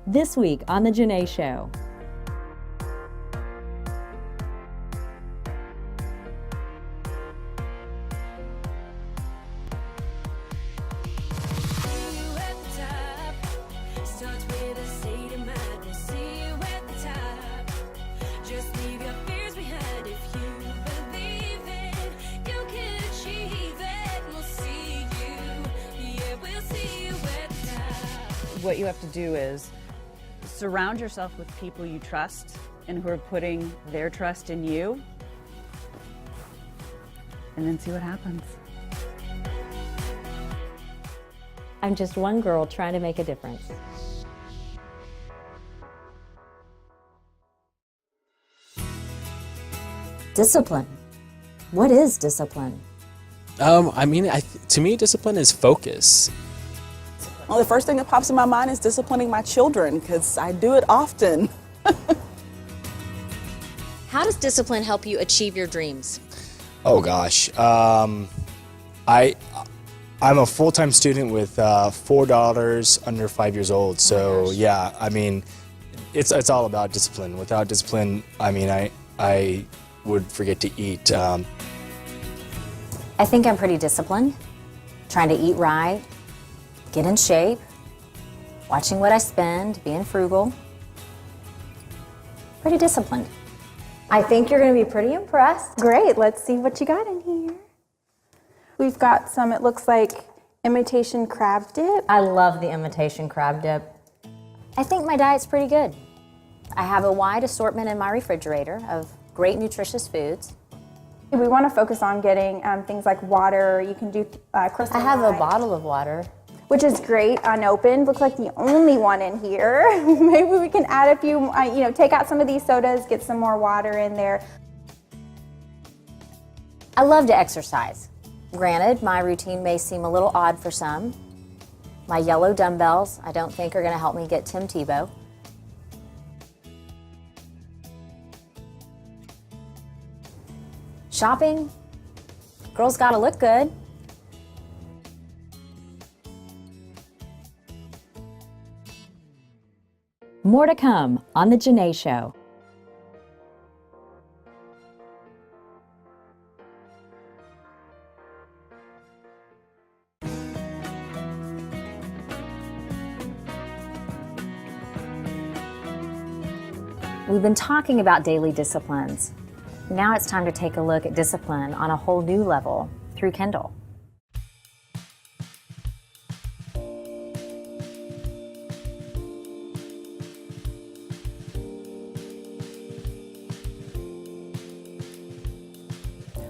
This week on The Janeé Show. What you have to do is surround yourself with people you trust and who are putting their trust in you, and then see what happens. I'm just one girl trying to make a difference. Discipline. What is discipline? To me, discipline is focus. Well, the first thing that pops in my mind is disciplining my children, because I do it often. How does discipline help you achieve your dreams? Oh gosh, I'm a full-time student with 4 daughters under 5 years old. So yeah, it's all about discipline. Without discipline, I would forget to eat. I think I'm pretty disciplined, trying to eat right, get in shape, watching what I spend, being frugal. Pretty disciplined. I think you're going to be pretty impressed. Great, let's see what you got in here. We've got some, it looks like, imitation crab dip. I love the imitation crab dip. I think my diet's pretty good. I have a wide assortment in my refrigerator of great nutritious foods. We want to focus on getting things like water. You can do crystal I have a light, bottle of water. which is great, unopened. Looks like the only one in here. Maybe we can add a few, take out some of these sodas, get some more water in there. I love to exercise. Granted, my routine may seem a little odd for some. My yellow dumbbells, I don't think are going to help me get Tim Tebow. Shopping, girls gotta look good. More to come on The Janeé Show. We've been talking about daily disciplines. Now it's time to take a look at discipline on a whole new level through Kendall.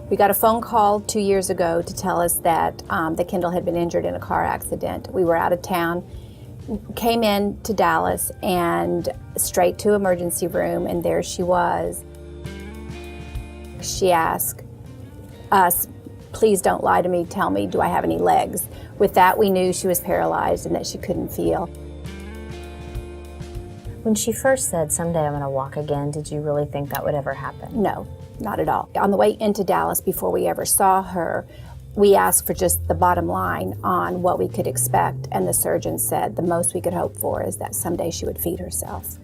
We got a phone call 2 years ago to tell us that Kendall had been injured in a car accident. We were out of town, came in to Dallas and straight to emergency room, and there she was. She asked us, please don't lie to me, tell me, do I have any legs? With that, we knew she was paralyzed and that she couldn't feel. When she first said, someday I'm gonna walk again, did you really think that would ever happen? No, not at all. On the way into Dallas, before we ever saw her, we asked for just the bottom line on what we could expect, and the surgeon said the most we could hope for is that someday she would feed herself.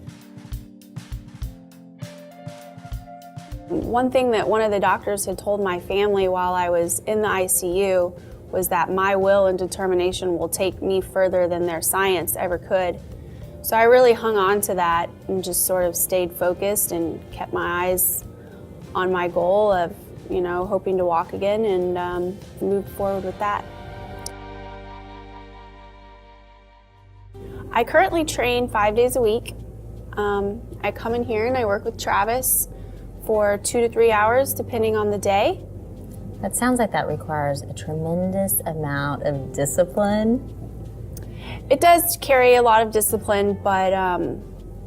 One thing that one of the doctors had told my family while I was in the ICU was that my will and determination will take me further than their science ever could. So I really hung on to that and just sort of stayed focused and kept my eyes on my goal of, hoping to walk again and move forward with that. I currently train 5 days a week. I come in here and I work with Travis for 2 to 3 hours, depending on the day. That sounds like that requires a tremendous amount of discipline. It does carry a lot of discipline, but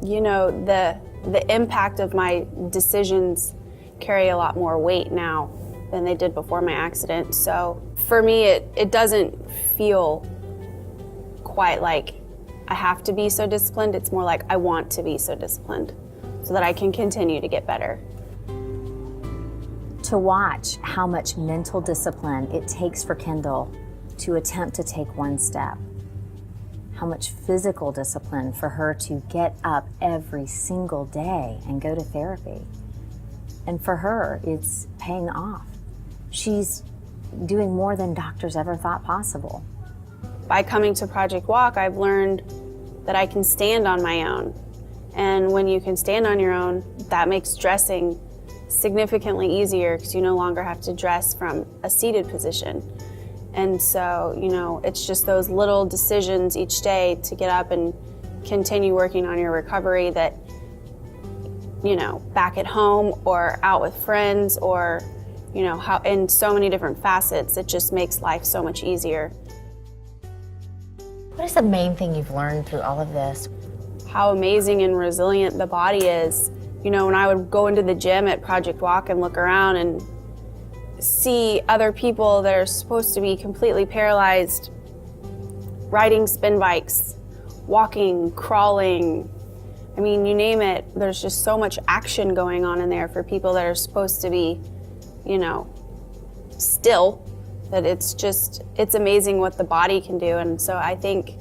the impact of my decisions carry a lot more weight now than they did before my accident. So for me, it doesn't feel quite like I have to be so disciplined. It's more like I want to be so disciplined so that I can continue to get better. To watch how much mental discipline it takes for Kendall to attempt to take one step. how much physical discipline for her to get up every single day and go to therapy. And for her, it's paying off. She's doing more than doctors ever thought possible. By coming to Project Walk, I've learned that I can stand on my own. And when you can stand on your own, that makes dressing significantly easier because you no longer have to dress from a seated position. And so, you know, it's just those little decisions each day to get up and continue working on your recovery that, you know, back at home or out with friends or, you know, how in so many different facets, it just makes life so much easier. What is the main thing you've learned through all of this? How amazing and resilient the body is. You know, when I would go into the gym at Project Walk and look around and see other people that are supposed to be completely paralyzed riding spin bikes, walking, crawling, I mean, you name it, there's just so much action going on in there for people that are supposed to be, you know, still, that it's amazing what the body can do. And so I think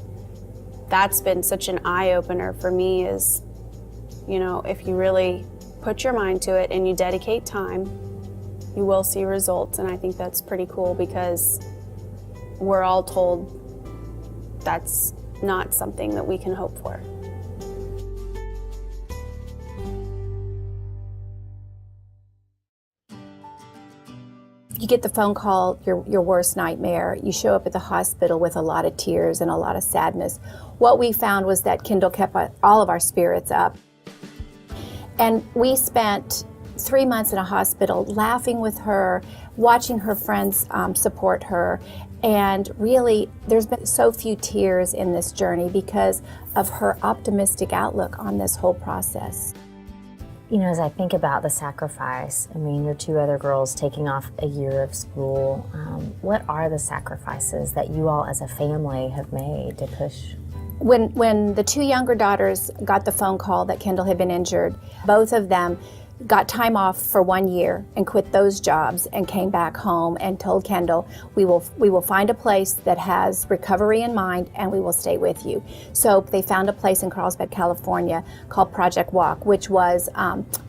that's been such an eye-opener for me is, you know, if you really put your mind to it and you dedicate time, you will see results. And I think that's pretty cool because we're all told that's not something that we can hope for. You get the phone call, your worst nightmare. You show up at the hospital with a lot of tears and a lot of sadness. What we found was that Kendall kept all of our spirits up. And we spent 3 months in a hospital laughing with her, watching her friends support her. And really, there's been so few tears in this journey because of her optimistic outlook on this whole process. You know, as I think about the sacrifice, I mean, your two other girls taking off a year of school, what are the sacrifices that you all as a family have made to push? When the two younger daughters got the phone call that Kendall had been injured, both of them got time off for 1 year and quit those jobs and came back home and told Kendall, we will find a place that has recovery in mind and we will stay with you. So they found a place in Carlsbad, California called Project Walk, which was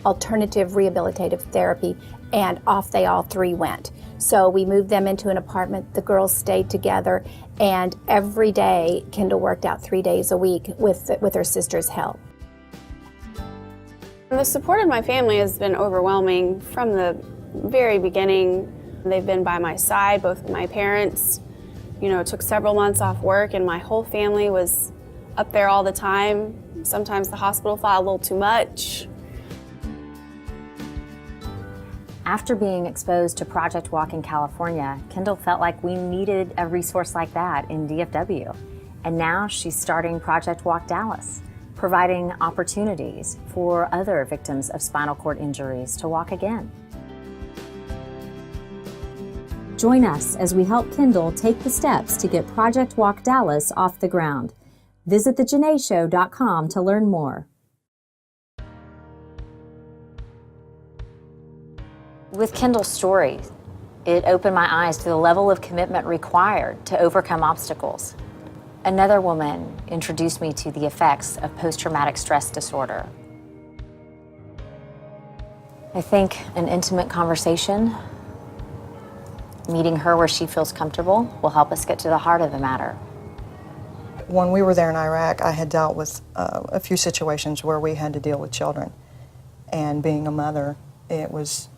alternative rehabilitative therapy, and off they all three went. So we moved them into an apartment, the girls stayed together, and every day Kendall worked out 3 days a week with her sister's help. The support of my family has been overwhelming from the very beginning. They've been by my side, both of my parents. You know, it took several months off work and my whole family was up there all the time. Sometimes the hospital thought a little too much. After being exposed to Project Walk in California, Kendall felt like we needed a resource like that in DFW. And now she's starting Project Walk Dallas, providing opportunities for other victims of spinal cord injuries to walk again. Join us as we help Kendall take the steps to get Project Walk Dallas off the ground. Visit thejaneeshow.com to learn more. With Kendall's story, it opened my eyes to the level of commitment required to overcome obstacles. Another woman introduced me to the effects of post-traumatic stress disorder. I think an intimate conversation, meeting her where she feels comfortable, will help us get to the heart of the matter. When we were there in Iraq, I had dealt with a few situations where we had to deal with children. And being a mother, it was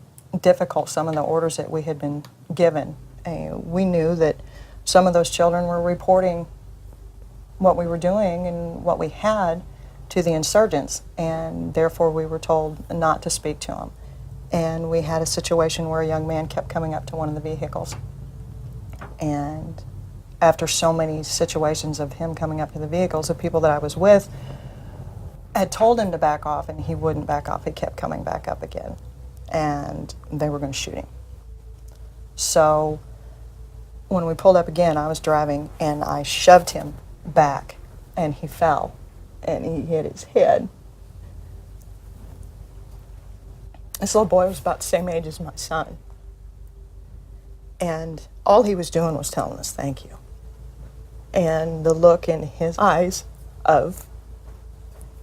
difficult, some of the orders that we had been given. We knew that some of those children were reporting what we were doing and what we had to the insurgents, and therefore we were told not to speak to them. And we had a situation where a young man kept coming up to one of the vehicles. And after so many situations of him coming up to the vehicles, the people that I was with had told him to back off, and he wouldn't back off. He kept coming back up again. And they were going to shoot him. So when we pulled up again, I was driving, and I shoved him back, and he fell, and he hit his head. This little boy was about the same age as my son. And all he was doing was telling us thank you. And the look in his eyes of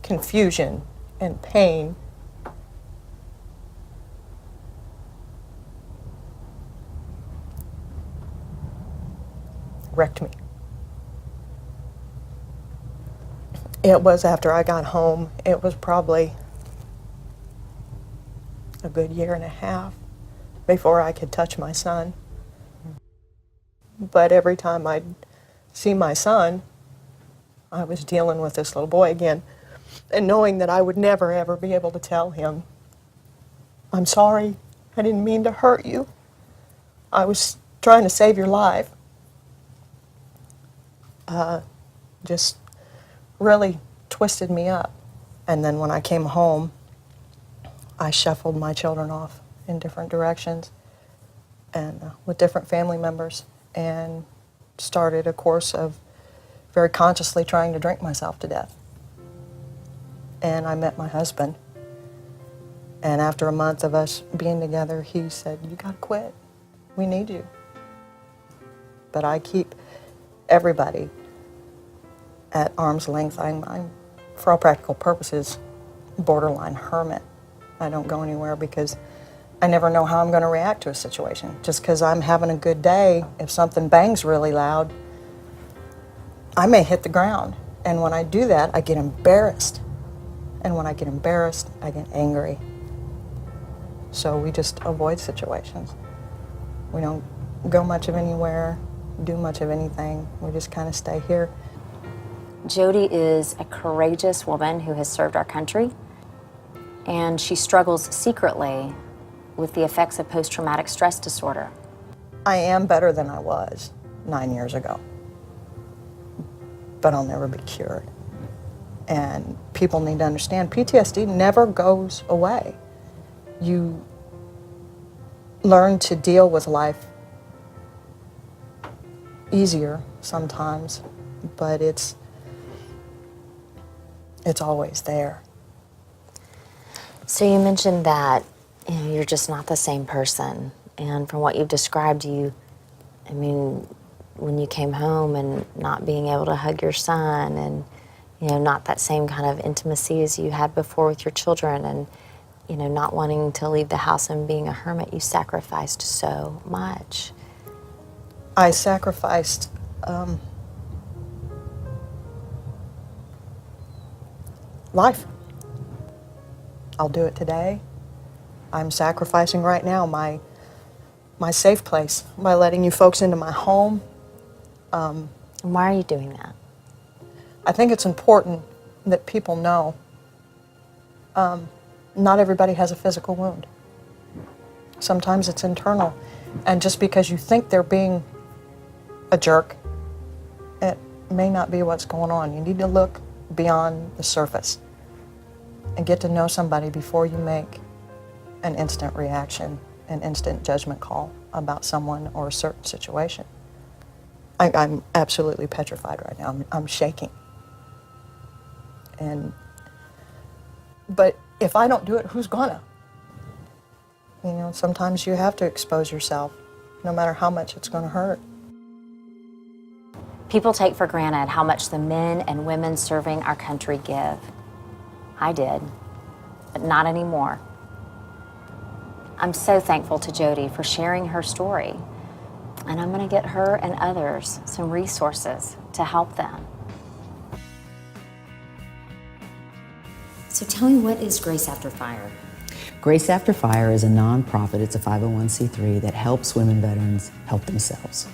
confusion and pain wrecked me. It was after I got home, it was probably a good year and a half before I could touch my son. But every time I'd see my son, I was dealing with this little boy again, and knowing that I would never ever be able to tell him, I'm sorry, I didn't mean to hurt you. I was trying to save your life. Just really twisted me up. And then when I came home, I shuffled my children off in different directions and with different family members, and started a course of very consciously trying to drink myself to death. And I met my husband. And after a month of us being together, he said, you gotta quit. We need you. But I keep everybody at arm's length. I'm, for all practical purposes, borderline hermit. I don't go anywhere because I never know how I'm going to react to a situation. Just because I'm having a good day, if something bangs really loud, I may hit the ground. And when I do that, I get embarrassed. And when I get embarrassed, I get angry. So we just avoid situations. We don't go much of anywhere, do much of anything. We just kind of stay here. Jody is a courageous woman who has served our country, and she struggles secretly with the effects of post-traumatic stress disorder. I am better than I was 9 years ago, but I'll never be cured. And people need to understand PTSD never goes away. You learn to deal with life easier sometimes, but it's always there. So you mentioned that you're just not the same person, and from what you've described, I mean, when you came home and not being able to hug your son, and not that same kind of intimacy as you had before with your children, and not wanting to leave the house and being a hermit, you sacrificed so much. I sacrificed life. I'll do it today. I'm sacrificing right now my safe place by letting you folks into my home. And why are you doing that? I think it's important that people know not everybody has a physical wound. Sometimes it's internal. And just because you think they're being a jerk, it may not be what's going on. You need to look beyond the surface and get to know somebody before you make an instant reaction, an instant judgment call about someone or a certain situation. I'm absolutely petrified right now. I'm shaking. But if I don't do it, who's gonna? Sometimes you have to expose yourself, no matter how much it's gonna hurt. People take for granted how much the men and women serving our country give. I did, but not anymore. I'm so thankful to Jody for sharing her story, and I'm going to get her and others some resources to help them. So tell me, what is Grace After Fire? Grace After Fire is a nonprofit. It's a 501c3 that helps women veterans help themselves.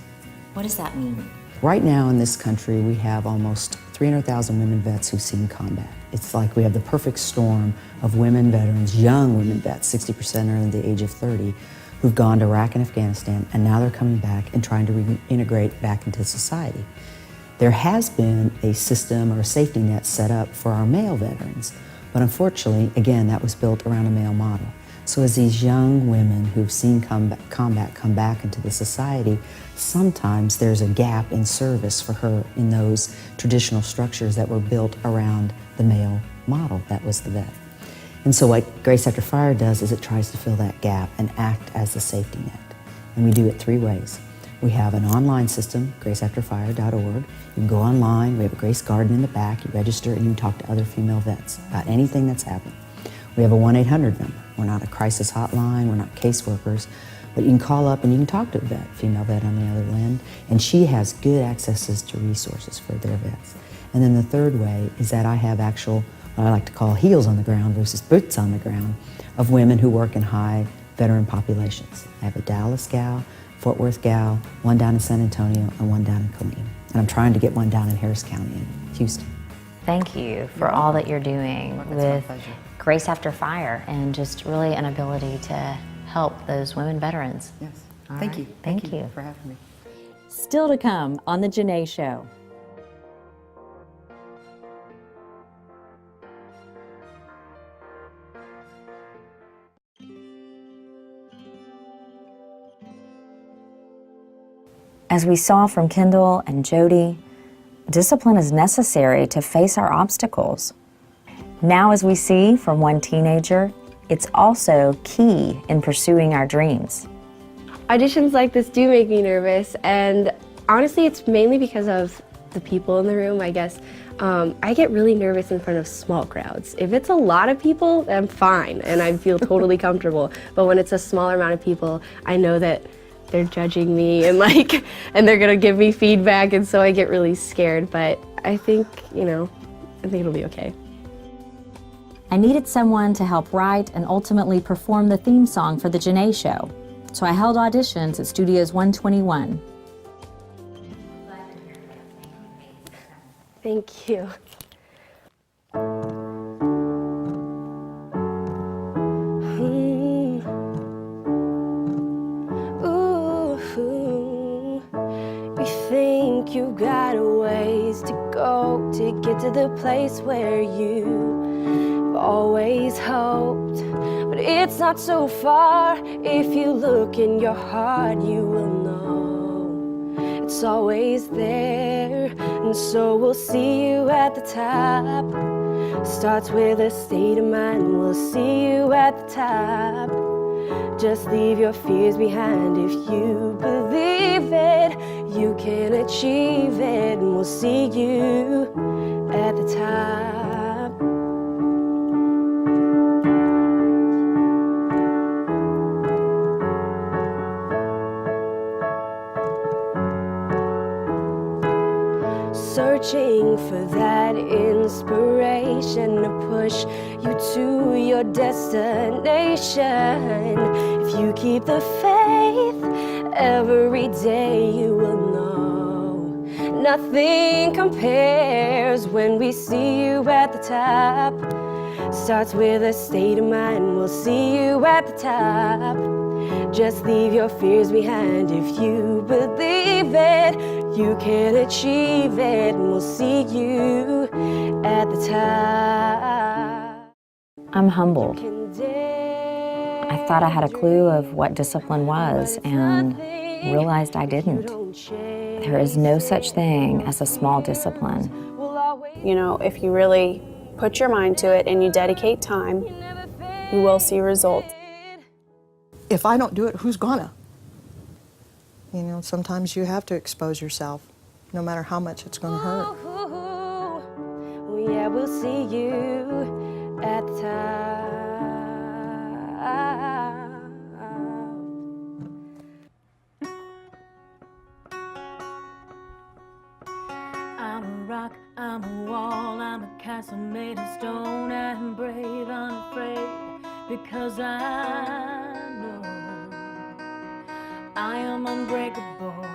What does that mean? Right now in this country, we have almost 300,000 women vets who've seen combat. It's like we have the perfect storm of women veterans, young women vets, 60% are under the age of 30, who've gone to Iraq and Afghanistan, and now they're coming back and trying to reintegrate back into society. There has been a system or a safety net set up for our male veterans, but unfortunately, again, that was built around a male model. So as these young women who've seen combat come back into the society, sometimes there's a gap in service for her in those traditional structures that were built around the male model that was the vet. And so what Grace After Fire does is it tries to fill that gap and act as a safety net. And we do it 3 ways. We have an online system, graceafterfire.org. You can go online. We have a Grace Garden in the back. You register and you can talk to other female vets about anything that's happened. We have a 1-800 number. We're not a crisis hotline. We're not caseworkers. But you can call up and you can talk to a vet, female vet on the other end, and she has good accesses to resources for their vets. And then the third way is that I have actual, what I like to call heels on the ground versus boots on the ground, of women who work in high veteran populations. I have a Dallas gal, Fort Worth gal, one down in San Antonio, and one down in Killeen. And I'm trying to get one down in Harris County in Houston. Thank you for all that you're doing with Grace After Fire and just really an ability to help those women veterans. Yes. Thank you. Thank you for having me. Still to come on The Janeé Show. As we saw from Kendall and Jody, discipline is necessary to face our obstacles. Now, as we see from one teenager, it's also key in pursuing our dreams. Auditions like this do make me nervous, and honestly it's mainly because of the people in the room, I guess. I get really nervous in front of small crowds. If it's a lot of people, I'm fine and I feel totally comfortable. But when it's a smaller amount of people, I know that they're judging me and and they're gonna give me feedback, and so I get really scared. But I think, I think it'll be okay. I needed someone to help write and ultimately perform the theme song for The Janeé Show, so I held auditions at Studios 121. Thank you. You think you got a ways to go to get to the place where you've always hoped, but it's not so far. If you look in your heart, you will know it's always there. And so we'll see you at the top. Starts with a state of mind. We'll see you at the top. Just leave your fears behind. If you believe it, you can achieve it. And we'll see you at the top. Searching for that inspiration to push you to your destination. If you keep the faith, every day you will know nothing compares when we see you at the top. Starts with a state of mind. We'll see you at the top. Just leave your fears behind. If you believe it, you can achieve it, and we'll see you at the top. I'm humbled. I thought I had a clue of what discipline was and realized I didn't. There is no such thing as a small discipline. If you really put your mind to it and you dedicate time, you will see results. If I don't do it, who's gonna? Sometimes you have to expose yourself, no matter how much it's gonna hurt. Yeah, we'll see you at the top. I'm a rock, I'm a wall, I'm a castle made of stone. I'm brave, unafraid, because I know I am unbreakable.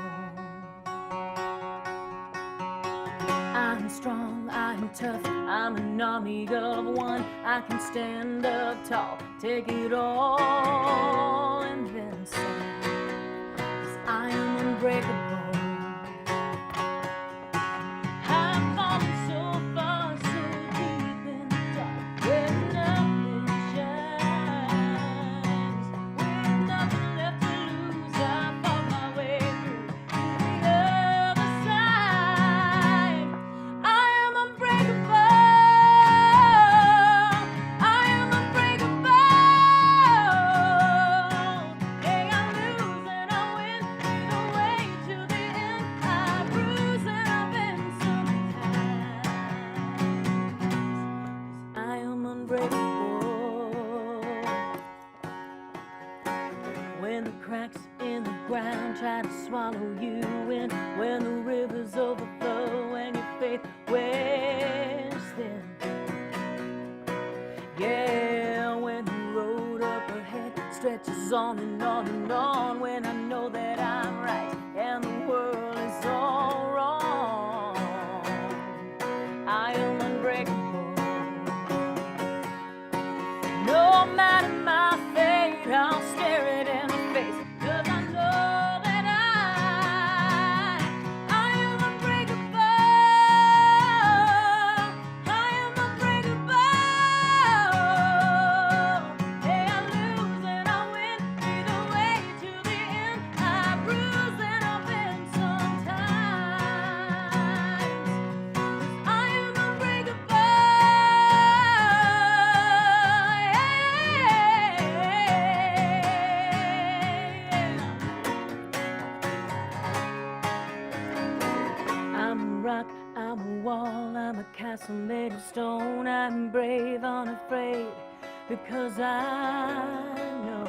I'm strong, I'm tough, I'm an army of one. I can stand up tall, take it all, and then some. 'Cause I am unbreakable. I've fallen so far, so deep in the dark, where nothing shines. With nothing left to lose, I fought my way through to the other side. I am unbreakable. I am unbreakable. Hey, I lose and I win. Either way, unbreakable. When the cracks in the ground try to swallow you in, when the rivers overflow and your faith wears thin. Yeah, when the road up ahead stretches on and on and on, when I know that I'm right and the world is all wrong, I am unbreakable. No matter my fate, I'll stare it in the face, 'cause I know that I am unbreakable. I am unbreakable. Hey, I lose and I win, either way to the end. I bruise and I bend sometimes, 'cause I am unbreakable. I'm a rock, I'm a wall, I'm a castle made of stone. I'm brave, unafraid, because I know